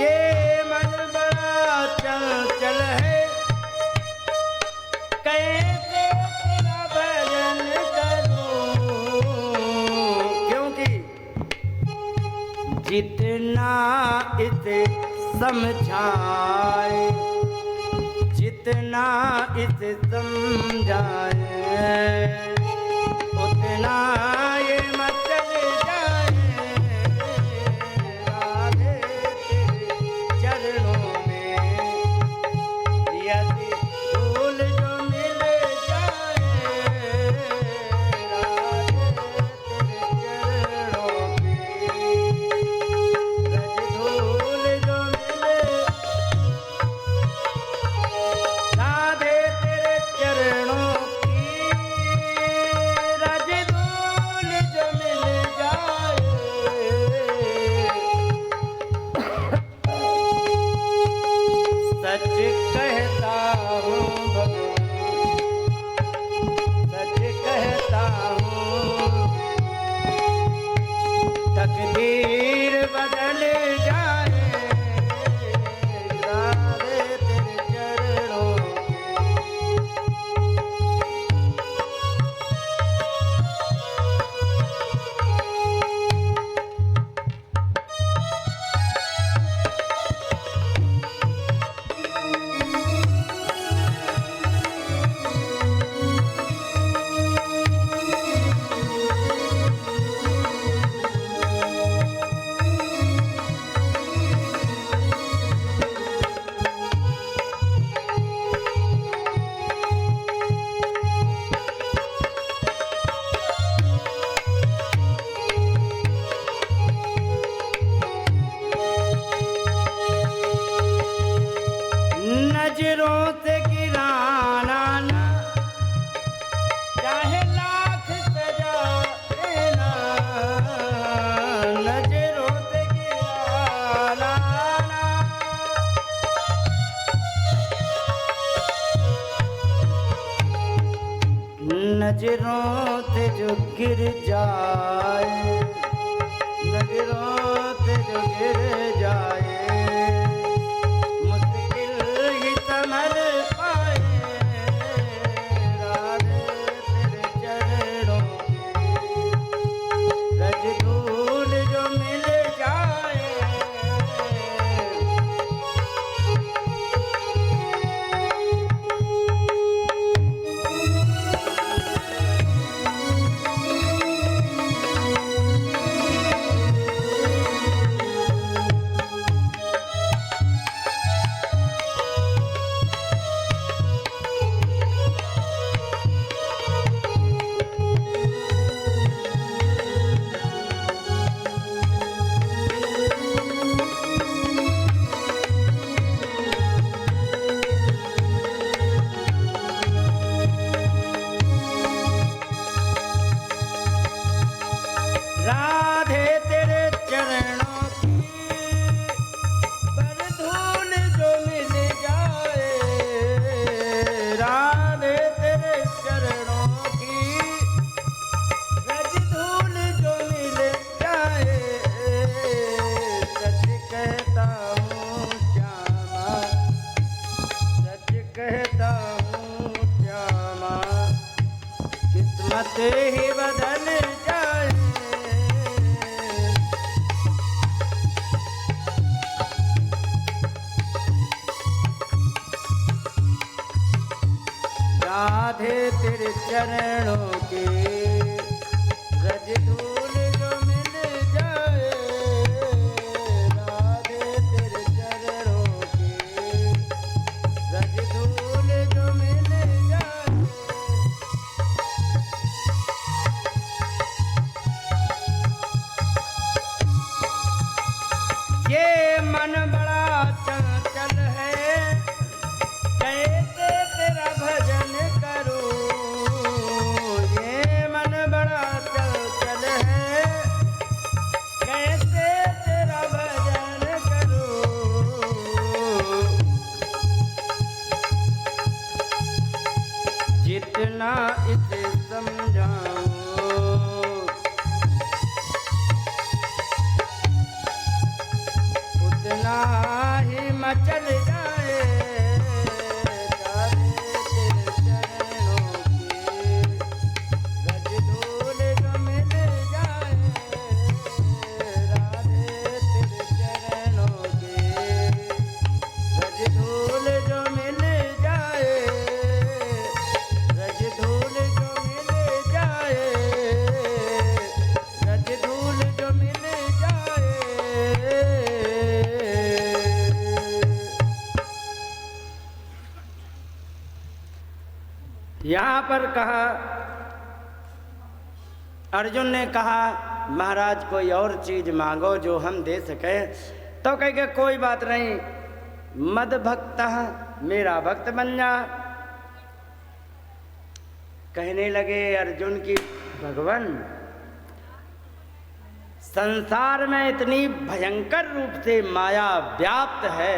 ये मन बड़ा चंचल है, कैसे तेरा भजन करूं। क्योंकि जितना इसे समझाए, जितना इसे समझाए, उतना ये मचल जाए। राधे तेरे चरणों में यदि धूल जो मिल जाए, राधे तेरे चरणों में रज धूल जो राधे तेरे चरणों की रज धूल जो मिल जाए। सच कहता हूँ भगवान, सच कहता हूँ, तकदीर बदल जाए। राधे तेरे चरणों नजरों से गिराना ना, चाहे लाख सजा देना। नजरों से गिराना ना, नजरों से जो गिर जाए, नजरों से जो गिर जाए, समझ पाए। राधे तेरे चरणों रज धूल जो मिल जाए। मत ही बदल जाए। राधे तेरे चरणों के रज धूल जो मिल जाए। राधे तेरे चरणों के रज धूल जो मिल जाए। ये मन बड़ा चंचल है, कैसे तेरा भजन करूं। ये मन बड़ा चंचल है, कैसे तेरा भजन करूं। जितना इसे समझाऊं उतना ही मचल जाए। राधे तेरे चरणों के रज धूल जो मिल जाए। राधे तेरे चरणों के रज धूल जो मिल जाए। रज धूल जो मिल जाए। रज धूल जो मिल जाए। यहाँ पर कहा, अर्जुन ने कहा महाराज कोई और चीज मांगो जो हम दे सके। तो कह के कोई बात नहीं, मद भक्त मेरा भक्त बन जा। कहने लगे अर्जुन की भगवान संसार में इतनी भयंकर रूप से माया व्याप्त है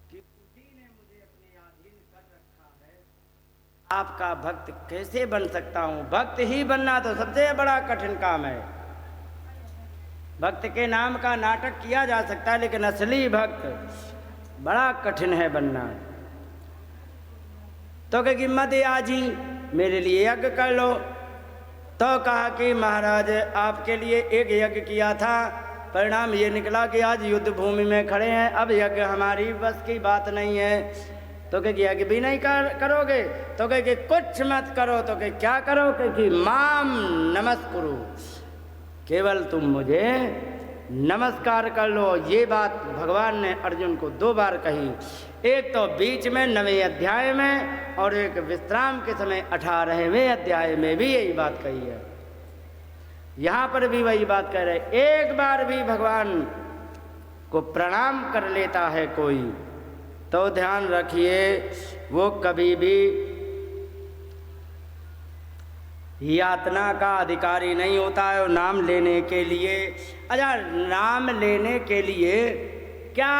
कि उसी ने मुझे अपने अधीन कर रखा है। आपका भक्त कैसे बन सकता हूं? भक्त ही बनना तो सबसे बड़ा कठिन काम है। भक्त के नाम का नाटक किया जा सकता है, लेकिन असली भक्त बड़ा कठिन है बनना। तो कहे मत आजी मेरे लिए यज्ञ कर लो। तो कहा कि महाराज आपके लिए एक यज्ञ किया था, परिणाम ये निकला कि आज युद्ध भूमि में खड़े हैं, अब यज्ञ हमारी बस की बात नहीं है। तो कहे यज्ञ भी नहीं करोगे? तो कहे कि कुछ मत करो। तो कहे क्या करो? कि माम नमस्कुरु, केवल तुम मुझे नमस्कार कर लो। ये बात भगवान ने अर्जुन को 2 बार कही, एक तो बीच में 9वें अध्याय में और एक विश्राम के समय 18वें अध्याय में भी यही बात कही है। यहाँ पर भी वही बात कह रहे। एक बार भी भगवान को प्रणाम कर लेता है कोई, तो ध्यान रखिए वो कभी भी यातना का अधिकारी नहीं होता है। और नाम लेने के लिए, अच्छा नाम लेने के लिए क्या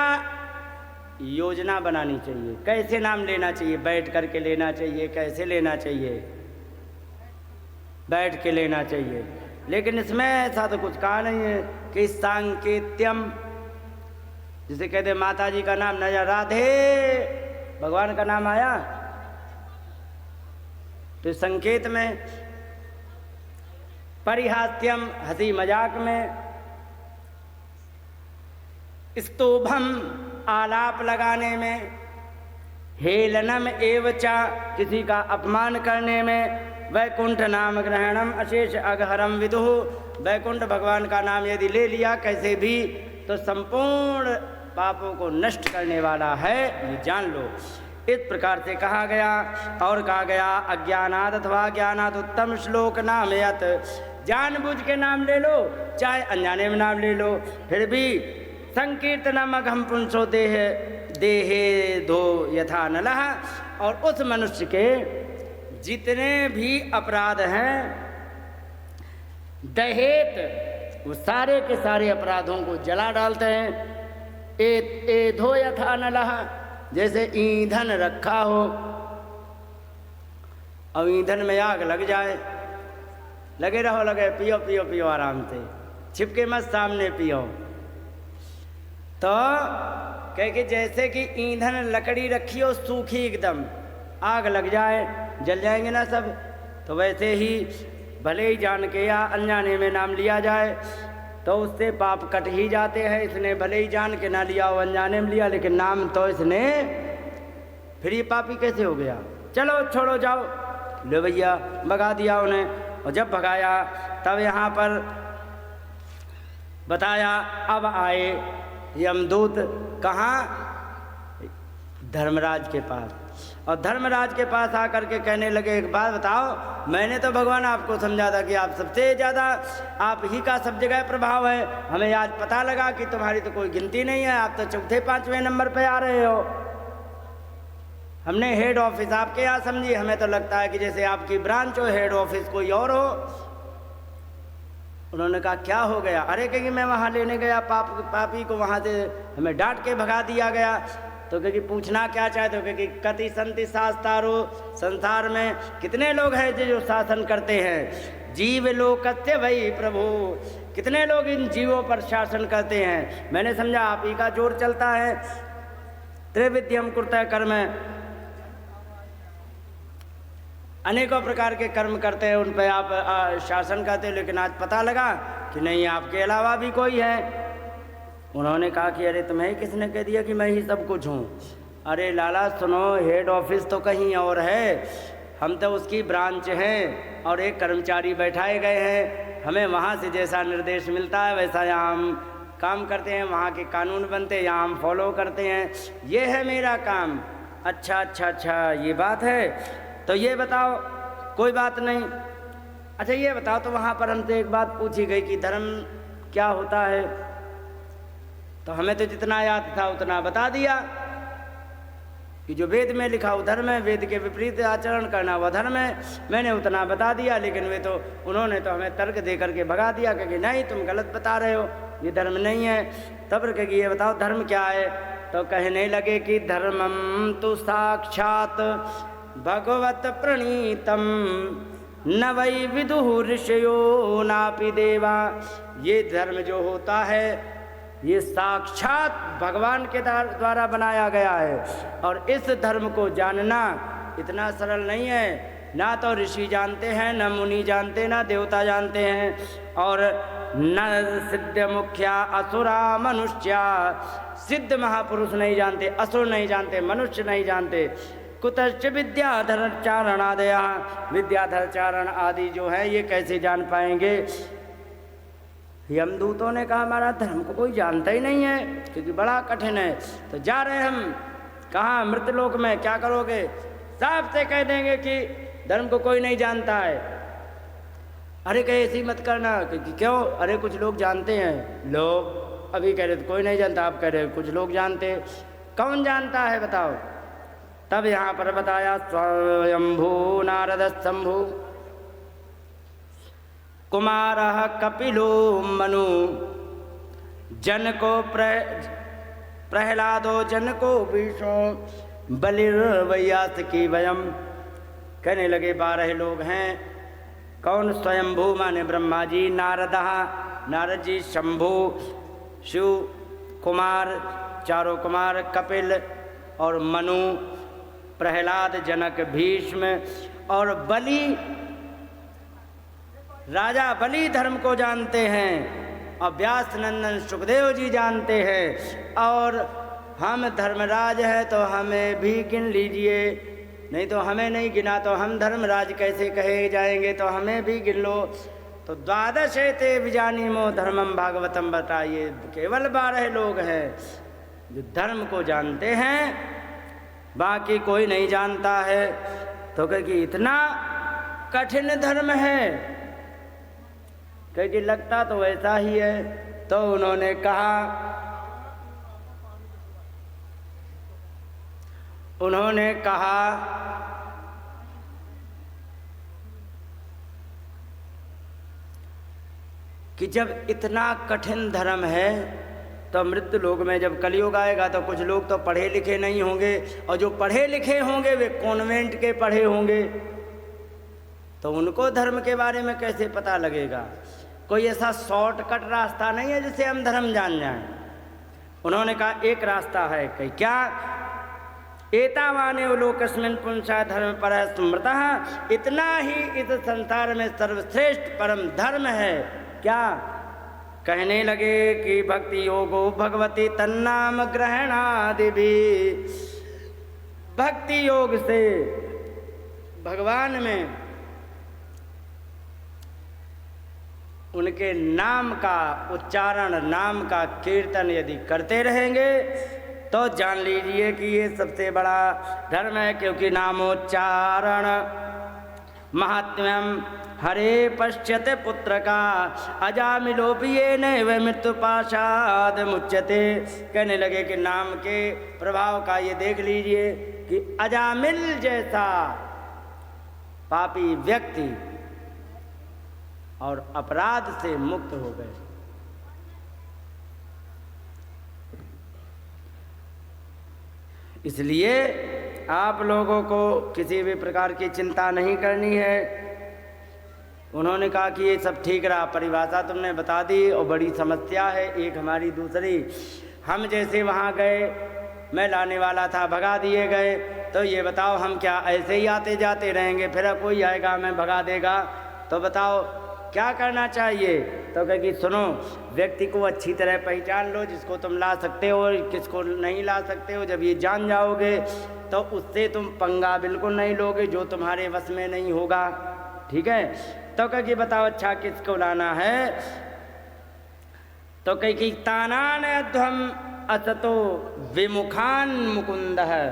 योजना बनानी चाहिए? कैसे नाम लेना चाहिए? बैठ करके लेना चाहिए? कैसे लेना चाहिए? बैठ के लेना चाहिए। लेकिन इसमें ऐसा तो कुछ कहा नहीं है कि सांकेत्यम, जिसे कहते माता जी का नाम न जा, राधे भगवान का नाम आया तो संकेत में, परिहास्यम हंसी मजाक में, स्तोभम आलाप लगाने में, हेलनम एवचा किसी का अपमान करने में, वैकुंठ नाम ग्रहणम अशेष अगहरम विदुः, वैकुंठ भगवान का नाम यदि ले लिया कैसे भी तो संपूर्ण पापों को नष्ट करने वाला है, ये जान लो। इस प्रकार से कहा गया। और कहा गया अज्ञानाद अथवा ज्ञानाद उत्तम श्लोक नाम यत, जानबूझ के नाम ले लो चाहे अनजाने में नाम ले लो, फिर भी संकीर्तनम अघम पुंसो देहे धो यथा नलः। और उस मनुष्य के जितने भी अपराध हैं दहेत, वो सारे के सारे अपराधों को जला डालते हैं। ए धो यथा नलः, जैसे ईंधन रखा हो और ईंधन में आग लग जाए, लगे रहो, लगे पियो पियो पियो आराम से, छिपके मत सामने पियो। तो कह के जैसे कि ईंधन लकड़ी रखी हो सूखी एकदम, आग लग जाए जल जाएंगे ना सब। तो वैसे ही भले ही जान के या अनजाने में नाम लिया जाए तो उससे पाप कट ही जाते हैं। इसने भले ही जान के ना लिया हो, अनजाने में लिया, लेकिन नाम तो इसने, फिर ये पापी कैसे हो गया? चलो छोड़ो जाओ, लो भैया भगा दिया उन्हें। और जब भगाया तब यहाँ पर बताया, अब आए यमदूत कहाँ? धर्मराज के पास। और धर्मराज के पास आकर के कहने लगे, एक बात बताओ, मैंने तो भगवान आपको समझा था कि आप सबसे ज़्यादा आप ही का सब जगह प्रभाव है। हमें आज पता लगा कि तुम्हारी तो कोई गिनती नहीं है, आप तो चौथे पांचवें नंबर पे आ रहे हो। हमने हेड ऑफिस आपके यहाँ समझी, हमें तो लगता है कि जैसे आपकी ब्रांच हो, हेड ऑफिस कोई और हो। उन्होंने कहा क्या हो गया? अरे क्योंकि मैं वहाँ लेने गया पापी को, वहाँ से हमें डांट के भगा दिया गया। तो क्योंकि पूछना क्या चाहते हो? क्योंकि कति संति शास्तारो, संसार में कितने लोग हैं जो शासन करते हैं? जीव लोकस्य वही प्रभु, कितने लोग इन जीवों पर शासन करते हैं? मैंने समझा आप ही का जोर चलता है। त्रिविध्यम कुर्ता कर्म, अनेकों प्रकार के कर्म करते हैं, उन पर आप शासन करते हो। लेकिन आज पता लगा कि नहीं, आपके अलावा भी कोई है। उन्होंने कहा कि अरे तुम्हें किसने कह दिया कि मैं ही सब कुछ हूँ? अरे लाला सुनो, हेड ऑफिस तो कहीं और है, हम तो उसकी ब्रांच हैं और एक कर्मचारी बैठाए गए हैं। हमें वहाँ से जैसा निर्देश मिलता है वैसा यहाँ हम काम करते हैं, वहाँ के कानून बनते हैं, यहाँ हम फॉलो करते हैं। ये है मेरा काम। अच्छा अच्छा अच्छा, ये बात है। तो ये बताओ, कोई बात नहीं। अच्छा ये बताओ, तो वहाँ पर हमसे एक बात पूछी गई कि धर्म क्या होता है? तो हमें तो जितना याद था उतना बता दिया कि जो वेद में लिखा वो धर्म है, वेद के विपरीत आचरण करना वह धर्म है। मैंने उतना बता दिया, लेकिन उन्होंने तो हमें तर्क दे करके भगा दिया कि नहीं तुम गलत बता रहे हो, ये धर्म नहीं है। तब कहेगी ये बताओ धर्म क्या है? तो कहने लगे कि धर्मम तो साक्षात भगवत प्रणीतम न वै विदुः ऋषयो नापि देवा। ये धर्म जो होता है ये साक्षात भगवान के द्वारा बनाया गया है। और इस धर्म को जानना इतना सरल नहीं है। ना तो ऋषि जानते हैं, न मुनि जानते, ना देवता जानते हैं, और न सिद्ध मुख्या असुरा मनुष्या। सिद्ध महापुरुष नहीं जानते, असुर नहीं जानते, मनुष्य नहीं जानते। कुतश्च विद्याधर चारण आदया, विद्याधर चारण आदि जो है ये कैसे जान पाएंगे? यमदूतों ने कहा हमारा धर्म को कोई जानता ही नहीं है, क्योंकि बड़ा कठिन है। तो जा रहे हम कहाँ? मृतलोक में। क्या करोगे? साफ से कह देंगे कि धर्म को कोई नहीं जानता है। अरे कहे ऐसी मत करना, क्योंकि क्यों? अरे कुछ लोग जानते हैं। लोग अभी कह रहे कोई नहीं जानता, आप कह रहे कुछ लोग जानते। कौन जानता है बताओ? तब यहाँ पर बताया स्वयंभू नारद शंभु कुमार कपिलो मनु जनको प्रहलादो जनको विष्णु बलिर्वैयास की वयम। कहने लगे 12 लोग हैं। कौन? स्वयंभू माने ब्रह्मा जी, नारद जी, शंभु शिव कुमार, चारों कुमार, कपिल और मनु, प्रहलाद, जनक, भीष्म और बलि। राजा बलि धर्म को जानते हैं और व्यास नंदन सुखदेव जी जानते हैं। और हम धर्मराज हैं तो हमें भी गिन लीजिए, नहीं तो हमें नहीं गिना तो हम धर्मराज कैसे कहे जाएंगे? तो हमें भी गिन लो। तो 12 ते विजानीमो धर्मम भागवतम। बताइए, केवल 12 लोग हैं जो धर्म को जानते हैं, बाकी कोई नहीं जानता है। तो क्योंकि इतना कठिन धर्म है, क्योंकि लगता तो वैसा ही है। तो उन्होंने कहा कि जब इतना कठिन धर्म है तो मृत्यु लोक में जब कलयुग आएगा तो कुछ लोग तो पढ़े लिखे नहीं होंगे, और जो पढ़े लिखे होंगे वे कॉन्वेंट के पढ़े होंगे, तो उनको धर्म के बारे में कैसे पता लगेगा? कोई ऐसा शॉर्टकट रास्ता नहीं है जिससे हम धर्म जान जाएं। उन्होंने कहा एक रास्ता है। कि क्या? एतावाने लोकस्मिन् पुंसा धर्म पर स्मृतः, इतना ही इस संसार में सर्वश्रेष्ठ परम धर्म है। क्या कहने लगे कि भक्ति योगो भगवती तन्नाम ग्रहणादि भी, भक्ति योग से भगवान में उनके नाम का उच्चारण, नाम का कीर्तन यदि करते रहेंगे तो जान लीजिए कि ये सबसे बड़ा धर्म है। क्योंकि नामोच्चारण महात्म्यम हरे पश्यते पुत्र का अजामिलोपि ये नैव मृत्यु पाशाद मुच्यते। कहने लगे कि नाम के प्रभाव का ये देख लीजिए कि अजामिल जैसा पापी व्यक्ति और अपराध से मुक्त हो गए। इसलिए आप लोगों को किसी भी प्रकार की चिंता नहीं करनी है। उन्होंने कहा कि ये सब ठीक रहा, परिभाषा तुमने बता दी और बड़ी समस्या है एक हमारी दूसरी। हम जैसे वहाँ गए, मैं लाने वाला था, भगा दिए गए, तो ये बताओ हम क्या ऐसे ही आते जाते रहेंगे? फिर कोई आएगा हमें भगा देगा, तो बताओ क्या करना चाहिए? तो कहे कि सुनो, व्यक्ति को अच्छी तरह पहचान लो, जिसको तुम ला सकते हो और किसको नहीं ला सकते हो। जब ये जान जाओगे तो उससे तुम पंगा बिल्कुल नहीं लोगे जो तुम्हारे वश में नहीं होगा। ठीक है? तो कहे कि बताओ अच्छा किसको लाना है? तो कहे कि तानान अध्वम असतो विमुखान मुकुंद है,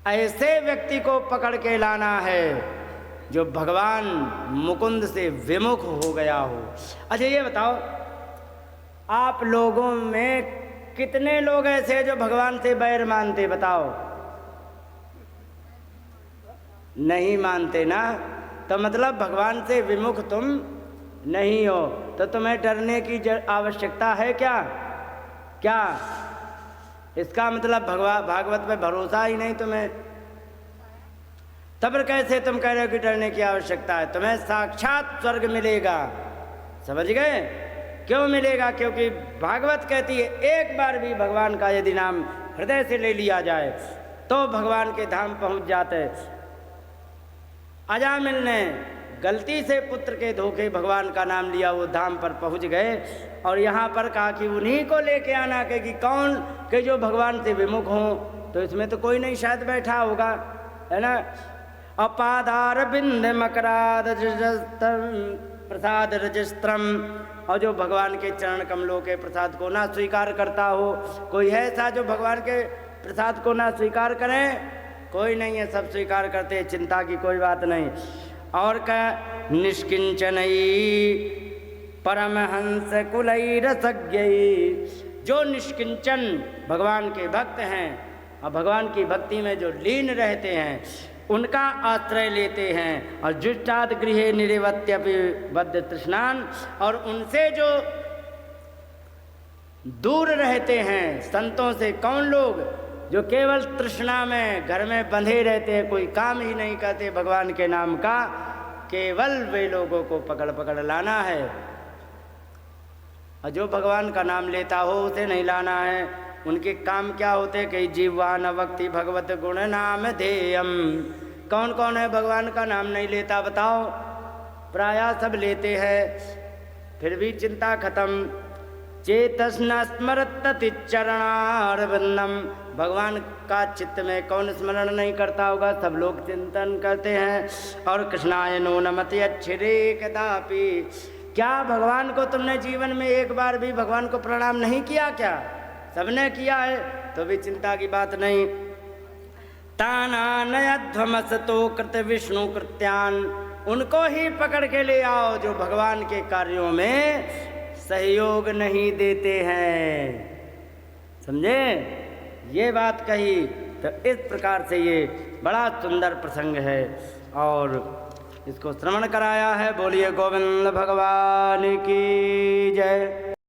ऐसे व्यक्ति को पकड़ के लाना है जो भगवान मुकुंद से विमुख हो गया हो। अच्छा ये बताओ, आप लोगों में कितने लोग ऐसे हैं जो भगवान से बैर मानते? बताओ। नहीं मानते ना? तो मतलब भगवान से विमुख तुम नहीं हो, तो तुम्हें डरने की आवश्यकता है क्या? क्या इसका मतलब भागवत पे भरोसा ही नहीं तुम्हें? तब कैसे तुम कह रहे हो कि डरने की आवश्यकता है? तुम्हें साक्षात स्वर्ग मिलेगा। समझ गए? क्यों मिलेगा? क्योंकि भागवत कहती है एक बार भी भगवान का यदि नाम हृदय से ले लिया जाए तो भगवान के धाम पहुंच जाते। अजामिल ने गलती से पुत्र के धोखे भगवान का नाम लिया, वो धाम पर पहुंच गए। और यहाँ पर कहा कि उन्हीं को लेके आना के कि कौन के जो भगवान से विमुख हों। तो इसमें तो कोई नहीं शायद बैठा होगा, है ना? अपादार बिंद मकराद प्रसाद रजस्त्रम, और जो भगवान के चरण कमलों के प्रसाद को ना स्वीकार करता हो। कोई है ऐसा जो भगवान के प्रसाद को ना स्वीकार करें? कोई नहीं है, सब स्वीकार करते हैं, चिंता की कोई बात नहीं। और क्या निष्किंचनई परमहंस कुलैरसज्ञई, जो निष्किंचन भगवान के भक्त हैं और भगवान की भक्ति में जो लीन रहते हैं उनका आश्रय लेते हैं। और जुष्टाद गृहे निरेवत्यपि बद्ध तृष्णान, और उनसे जो दूर रहते हैं संतों से कौन लोग? जो केवल तृष्णा में घर में बंधे रहते हैं, कोई काम ही नहीं करते भगवान के नाम का, केवल वे लोगों को पकड़ पकड़ लाना है। और जो भगवान का नाम लेता हो उसे नहीं लाना है। उनके काम क्या होते? कि जीवान भक्ति भगवत गुण नाम ध्येयम। कौन कौन है भगवान का नाम नहीं लेता? बताओ। प्रायः सब लेते हैं, फिर भी चिंता खत्म। चेतस्न स्मरति चरणारविंदम, भगवान का चित्त में कौन स्मरण नहीं करता होगा? सब लोग चिंतन करते हैं। और कृष्णाय नो नमति अच्छरे कदापि, क्या भगवान को तुमने जीवन में एक बार भी भगवान को प्रणाम नहीं किया क्या? सबने किया है, तो भी चिंता की बात नहीं। तानानयध्वमसतो कृत विष्णु कृत्यान, उनको ही पकड़ के ले आओ जो भगवान के कार्यों में सहयोग नहीं देते हैं। समझे? ये बात कही तो इस प्रकार से ये बड़ा सुंदर प्रसंग है और इसको श्रवण कराया है। बोलिए गोविंद भगवान की जय।